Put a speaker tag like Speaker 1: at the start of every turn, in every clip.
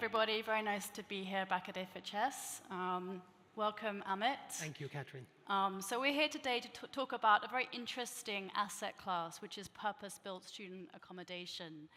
Speaker 1: everybody. Very nice to be here back at FHS. Welcome, Amit.
Speaker 2: Thank you, Catherine.
Speaker 1: So we're here today to talk about a very interesting asset class, which is purpose-built student accommodation.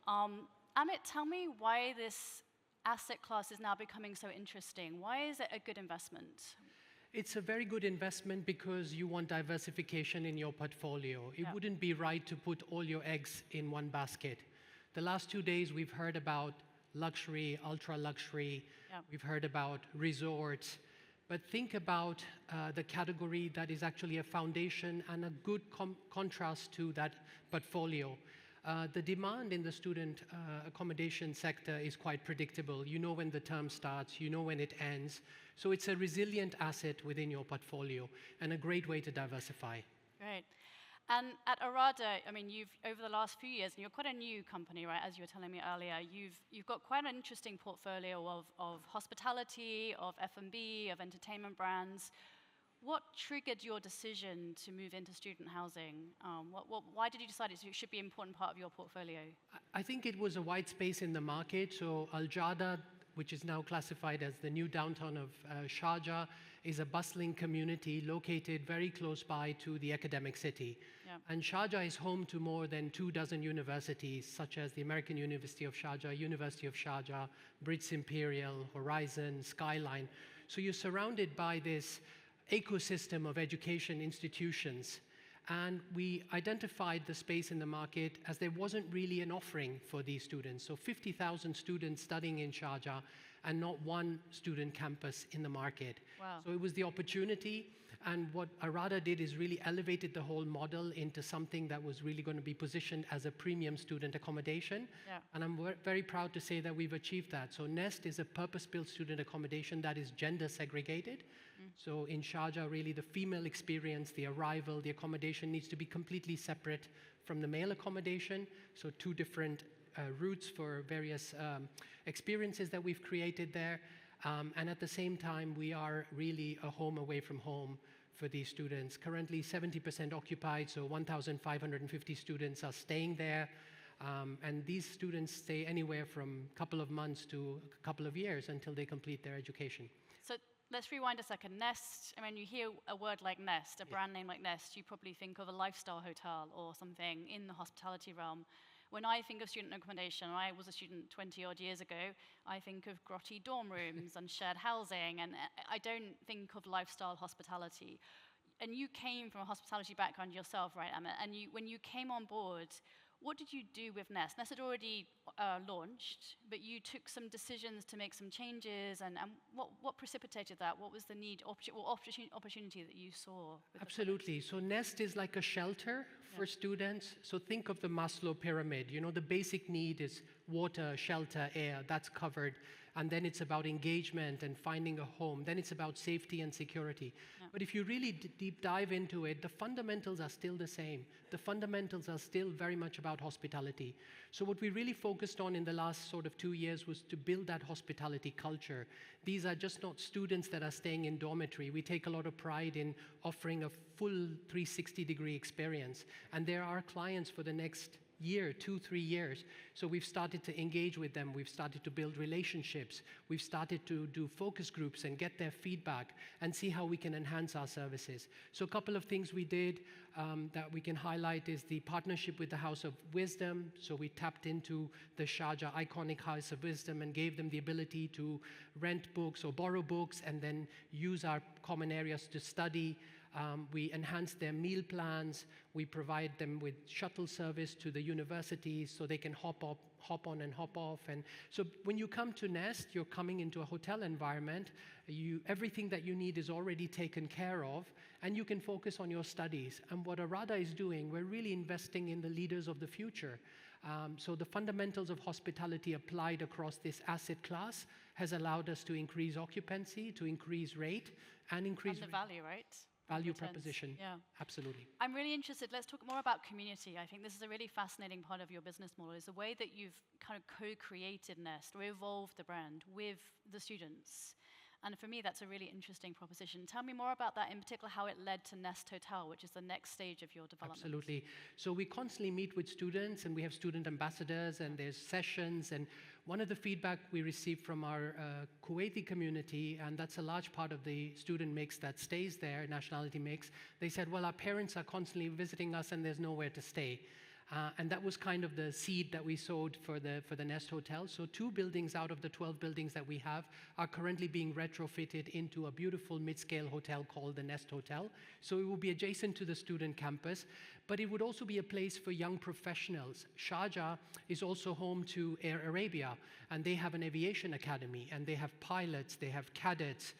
Speaker 1: Amit, tell me why this asset class is now becoming so interesting. Why is it a good investment?
Speaker 2: It's a very good investment because you want diversification in your portfolio. It wouldn't be right to put all your eggs in one basket. The last 2 days, we've heard about luxury, ultra-luxury. We've heard about resorts. But think about the category that is actually a foundation and a good contrast to that portfolio. The demand in the student accommodation sector is quite predictable. You know when the term starts, you know when it ends. So it's a resilient asset within your portfolio and a great way to diversify.
Speaker 1: Great. And at Arada, I mean, you've over the last few years, and you're quite a new company, right? As you were telling me earlier, you've got quite an interesting portfolio of hospitality, of F&B, of entertainment brands. What triggered your decision to move into student housing? Why did you decide it should be an important part of your portfolio?
Speaker 2: I think it was a wide space in the market. So Al Jada, which is now classified as the new downtown of Sharjah, is a bustling community located very close by to the academic city. And Sharjah is home to more than 24 universities, such as the American University of Sharjah, University of Sharjah, British Imperial, Horizon, Skyline. So you're surrounded by this ecosystem of education institutions. And we identified the space in the market as there wasn't really an offering for these students. So 50,000 students studying in Sharjah and not one student campus in the market.
Speaker 1: Wow.
Speaker 2: So it was the opportunity. And what Arada did is really elevated the whole model into something that was really going to be positioned as a premium student accommodation. And I'm very proud to say that we've achieved that. So Nest is a purpose-built student accommodation that is gender segregated. So in Sharjah, really the female experience, the arrival, the accommodation needs to be completely separate from the male accommodation. So two different routes for various experiences that we've created there. And at the same time, we are really a home away from home for these students. Currently 70% occupied, so 1,550 students are staying there. And these students stay anywhere from a couple of months to a couple of years until they complete their education.
Speaker 1: So let's rewind a second. Nest, I mean, you hear a word like Nest, a brand name like Nest, you probably think of a lifestyle hotel or something in the hospitality realm. When I think of student accommodation, I was a student 20-odd years ago, I think of grotty dorm rooms and shared housing, and I don't think of lifestyle hospitality. And you came from a hospitality background yourself, right, Amit? And when you came on board, what did you do with Nest? Nest had already launched, but you took some decisions to make some changes, and what precipitated that? What was the need, opportunity that you saw?
Speaker 2: Absolutely. So Nest is like a shelter for students. So think of the Maslow pyramid. You know, the basic need is water, shelter, air. That's covered. And then it's about engagement and finding a home. Then it's about safety and security. But if you really deep dive into it, the fundamentals are still the same. The fundamentals are still very much about hospitality. So what we really focused on in the last sort of 2 years was to build that hospitality culture. These are just not students that are staying in dormitory. We take a lot of pride in offering a full 360-degree experience. And there are clients for the next year, 2-3 years. So we've started to engage with them. We've started to build relationships. We've started to do focus groups and get their feedback and see how we can enhance our services. So a couple of things we did that we can highlight is the partnership with the House of Wisdom. So we tapped into the Sharjah iconic House of Wisdom and gave them the ability to rent books or borrow books and then use our common areas to study. We enhance their meal plans. We provide them with shuttle service to the universities so they can hop on and hop off. And so when you come to Nest, you're coming into a hotel environment. Everything that you need is already taken care of, and you can focus on your studies. And what Arada is doing, we're really investing in the leaders of the future. So the fundamentals of hospitality applied across this asset class has allowed us to increase occupancy, to increase rate, and increase
Speaker 1: the value, right?
Speaker 2: Value proposition. Absolutely.
Speaker 1: I'm really interested. Let's talk more about community. I think this is a really fascinating part of your business model, is the way that you've kind of co-created Nest or evolved the brand with the students. And for me, that's a really interesting proposition. Tell me more about that, in particular, how it led to Nest Hotel, which is the next stage of your development.
Speaker 2: Absolutely. So we constantly meet with students, and we have student ambassadors, and there's sessions, and one of the feedback we received from our Kuwaiti community, and that's a large part of the student mix that stays there, nationality mix, they said, well, our parents are constantly visiting us and there's nowhere to stay. And that was kind of the seed that we sowed for the Nest Hotel. So 2 buildings out of the 12 buildings that we have are currently being retrofitted into a beautiful mid-scale hotel called the Nest Hotel. So it will be adjacent to the student campus, but it would also be a place for young professionals. Sharjah is also home to Air Arabia, and they have an aviation academy, and they have pilots, they have cadets.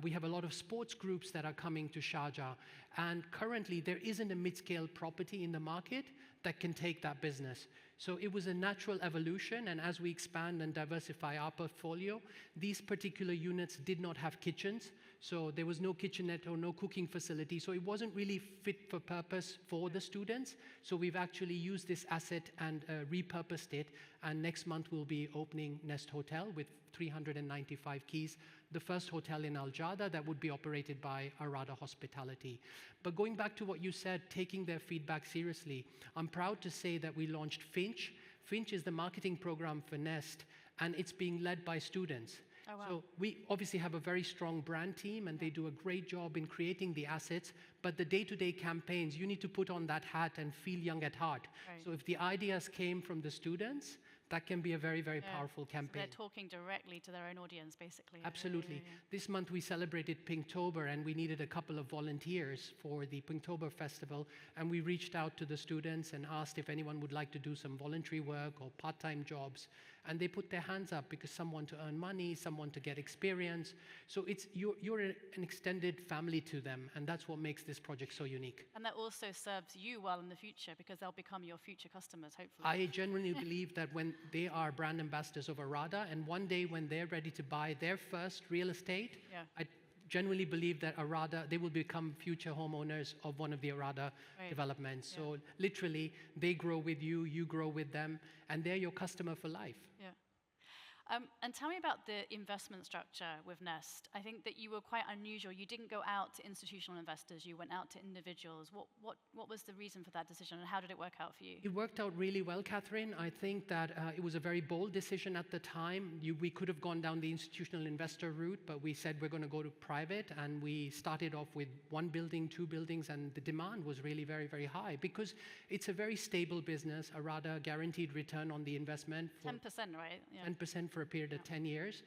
Speaker 2: We have a lot of sports groups that are coming to Sharjah, and currently there isn't a mid-scale property in the market that can take that business. So it was a natural evolution, and as we expand and diversify our portfolio, these particular units did not have kitchens, so there was no kitchenette or no cooking facility, so it wasn't really fit for purpose for the students. So we've actually used this asset and repurposed it, and next month we'll be opening Nest Hotel with 395 keys, the first hotel in Al Jada that would be operated by Arada Hospitality. But going back to what you said, taking their feedback seriously, I'm proud to say that we launched Finch. Finch is the marketing program for Nest, and it's being led by students.
Speaker 1: Oh, wow.
Speaker 2: So we obviously have a very strong brand team, and they do a great job in creating the assets, but the day-to-day campaigns, you need to put on that hat and feel young at heart.
Speaker 1: Right.
Speaker 2: So if the ideas came from the students, that can be a very, very powerful
Speaker 1: So
Speaker 2: campaign.
Speaker 1: they're talking directly to their own audience, basically.
Speaker 2: Absolutely.
Speaker 1: Yeah.
Speaker 2: This month we celebrated Pinktober, and we needed a couple of volunteers for the Pinktober festival, and we reached out to the students and asked if anyone would like to do some voluntary work or part-time jobs, and they put their hands up because some want to earn money, some want to get experience. So it's you're an extended family to them, and that's what makes this project so unique.
Speaker 1: And that also serves you well in the future because they'll become your future customers, hopefully.
Speaker 2: I genuinely believe that when they are brand ambassadors of Arada, and one day when they're ready to buy their first real estate,
Speaker 1: Yeah.
Speaker 2: I genuinely believe that Arada, they will become future homeowners of one of the Arada
Speaker 1: Right.
Speaker 2: developments.
Speaker 1: Yeah.
Speaker 2: So literally, they grow with you, you grow with them, and they're your customer for life.
Speaker 1: Yeah. And tell me about the investment structure with Nest. I think that you were quite unusual. You didn't go out to institutional investors. You went out to individuals. What was the reason for that decision, and how did it work out for you?
Speaker 2: It worked out really well, Catherine. I think that it was a very bold decision at the time. We could have gone down the institutional investor route, but we said we're going to go to private, and we started off with 1 building, 2 buildings, and the demand was really very, very high because it's a very stable business, a rather guaranteed return on the investment.
Speaker 1: 10%, right? Yeah.
Speaker 2: 10% for a period of 10 years.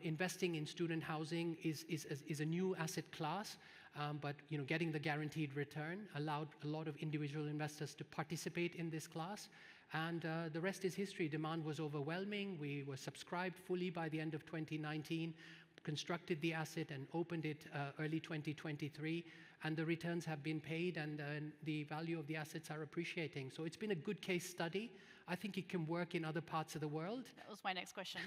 Speaker 2: Investing in student housing is a new asset class, but getting the guaranteed return allowed a lot of individual investors to participate in this class. And the rest is history. Demand was overwhelming. We were subscribed fully by the end of 2019, constructed the asset and opened it early 2023. And the returns have been paid, and the value of the assets are appreciating. So it's been a good case study. I think it can work in other parts of the world.
Speaker 1: That was my next question.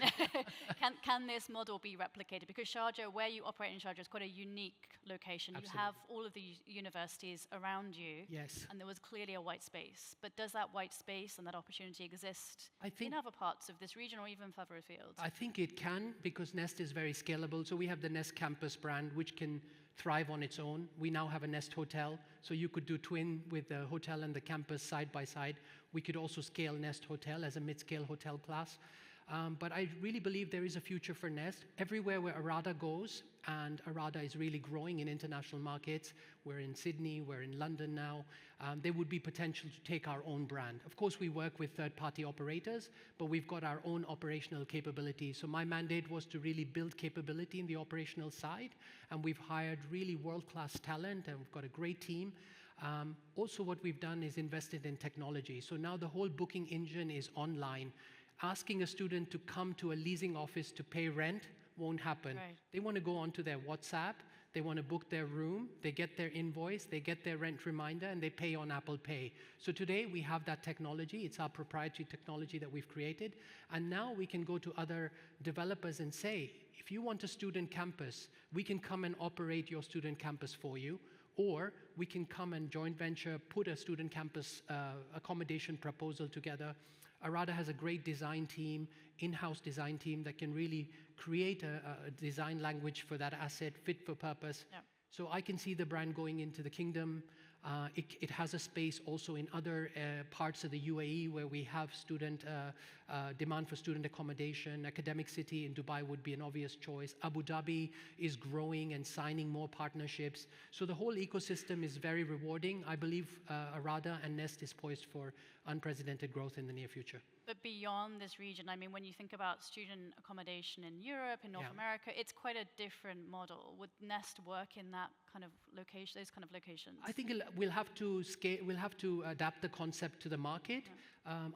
Speaker 1: Can this model be replicated? Because Sharjah, where you operate in Sharjah, is quite a unique location.
Speaker 2: Absolutely.
Speaker 1: You have all of the universities around you.
Speaker 2: Yes.
Speaker 1: And there was clearly a white space. But does that white space and that opportunity exist
Speaker 2: I think-
Speaker 1: in other parts of this region or even further afield?
Speaker 2: I think it can, because Nest is very scalable. So we have the Nest Campus brand, which can thrive on its own. We now have a Nest Hotel, so you could do twin with the hotel and the campus side by side. We could also scale Nest Hotel as a mid-scale hotel class. But I really believe there is a future for Nest. Everywhere where Arada goes, and Arada is really growing in international markets, we're in Sydney, we're in London now, there would be potential to take our own brand. Of course, we work with third-party operators, but we've got our own operational capabilities. So my mandate was to really build capability in the operational side, and we've hired really world-class talent, and we've got a great team. Also, what we've done is invested in technology. So now the whole booking engine is online. Asking a student to come to a leasing office to pay rent won't happen.
Speaker 1: Right.
Speaker 2: They want to go onto their WhatsApp, they want to book their room, they get their invoice, they get their rent reminder, and they pay on Apple Pay. So today we have that technology. It's our proprietary technology that we've created. And now we can go to other developers and say, if you want a student campus, we can come and operate your student campus for you. Or we can come and joint venture, put a student campus accommodation proposal together. Arada has a great design team, in-house design team that can really create a design language for that asset, fit for purpose.
Speaker 1: Yep.
Speaker 2: So I can see the brand going into the kingdom. It has a space also in other parts of the UAE where we have demand for student accommodation. Academic City in Dubai would be an obvious choice. Abu Dhabi is growing and signing more partnerships. So the whole ecosystem is very rewarding. I believe Arada and Nest is poised for unprecedented growth in the near future.
Speaker 1: But beyond this region, I mean, when you think about student accommodation in Europe, in North America, it's quite a different model. Would Nest work in that kind of location, those kind of locations?
Speaker 2: I think we'll have to scale. We'll have to adapt the concept to the market.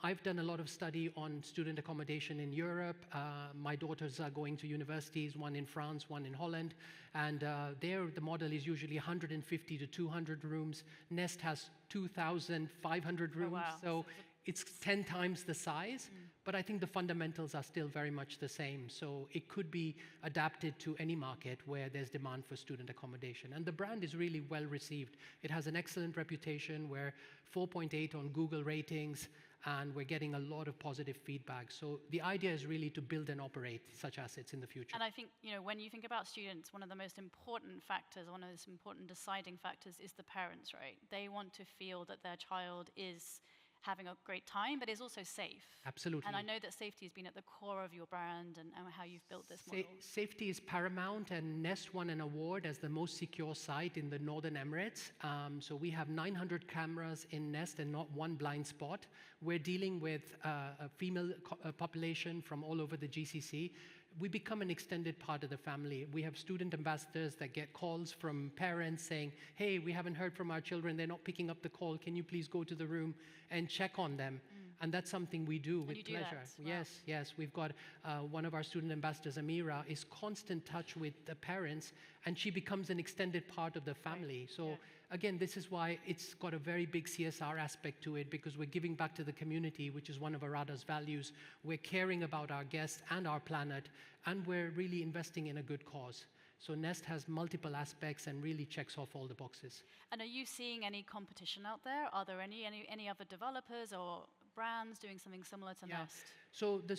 Speaker 2: I've done a lot of study on student accommodation in Europe. My daughters are going to universities, one in France, one in Holland, and there the model is usually 150 to 200 rooms. Nest has 2,500 rooms,
Speaker 1: wow.
Speaker 2: so it's 10 times the size, but I think the fundamentals are still very much the same. So it could be adapted to any market where there's demand for student accommodation. And the brand is really well received. It has an excellent reputation. We're 4.8 on Google ratings, and we're getting a lot of positive feedback. So the idea is really to build and operate such assets in the future.
Speaker 1: And I think, when you think about students, one of the most important factors, one of the most important deciding factors is the parents, right? They want to feel that their child is having a great time, but is also safe.
Speaker 2: Absolutely.
Speaker 1: And I know that safety has been at the core of your brand and how you've built this model.
Speaker 2: Safety is paramount, and Nest won an award as the most secure site in the Northern Emirates. So we have 900 cameras in Nest and not one blind spot. We're dealing with a female population from all over the GCC. We become an extended part of the family. We have student ambassadors that get calls from parents saying, hey, we haven't heard from our children, they're not picking up the call, can you please go to the room and check on them? And that's something we do with pleasure.
Speaker 1: Wow.
Speaker 2: Yes. We've got one of our student ambassadors, Amira, is constant touch with the parents, and she becomes an extended part of the family.
Speaker 1: Right.
Speaker 2: So again, this is why it's got a very big CSR aspect to it, because we're giving back to the community, which is one of Arada's values. We're caring about our guests and our planet, and we're really investing in a good cause. So Nest has multiple aspects and really checks off all the boxes.
Speaker 1: And are you seeing any competition out there? Are there any other developers or brands doing something similar to Nest?
Speaker 2: So the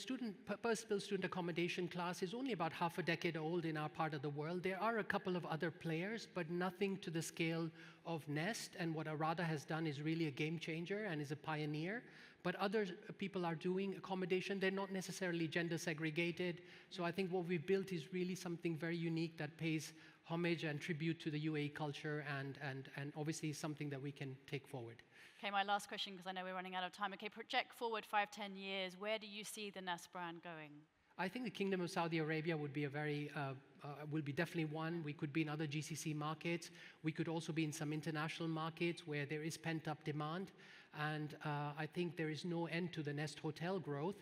Speaker 2: purpose-built student accommodation class is only about half a decade old in our part of the world. There are a couple of other players, but nothing to the scale of Nest. And what Arada has done is really a game changer and is a pioneer. But other people are doing accommodation. They're not necessarily gender segregated. So I think what we've built is really something very unique that pays homage and tribute to the UAE culture, and obviously something that we can take forward.
Speaker 1: Okay, my last question, because I know we're running out of time. Okay, project forward 5-10 years. Where do you see the Nest brand going?
Speaker 2: I think the Kingdom of Saudi Arabia would be will be definitely one. We could be in other GCC markets. We could also be in some international markets where there is pent-up demand. And I think there is no end to the Nest Hotel growth.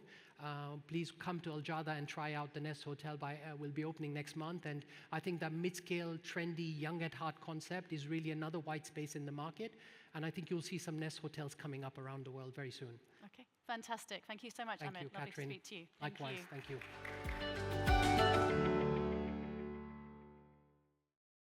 Speaker 2: Please come to Al Jada and try out the Nest Hotel. Will be opening next month. And I think that mid-scale, trendy, young at heart concept is really another white space in the market. And I think you'll see some Nest Hotels coming up around the world very soon.
Speaker 1: Okay, fantastic. Thank you so much,
Speaker 2: Thank
Speaker 1: Amit.
Speaker 2: you,
Speaker 1: Lovely
Speaker 2: Catherine.
Speaker 1: to speak to you.
Speaker 2: Likewise,
Speaker 1: Thank you.
Speaker 2: Thank you.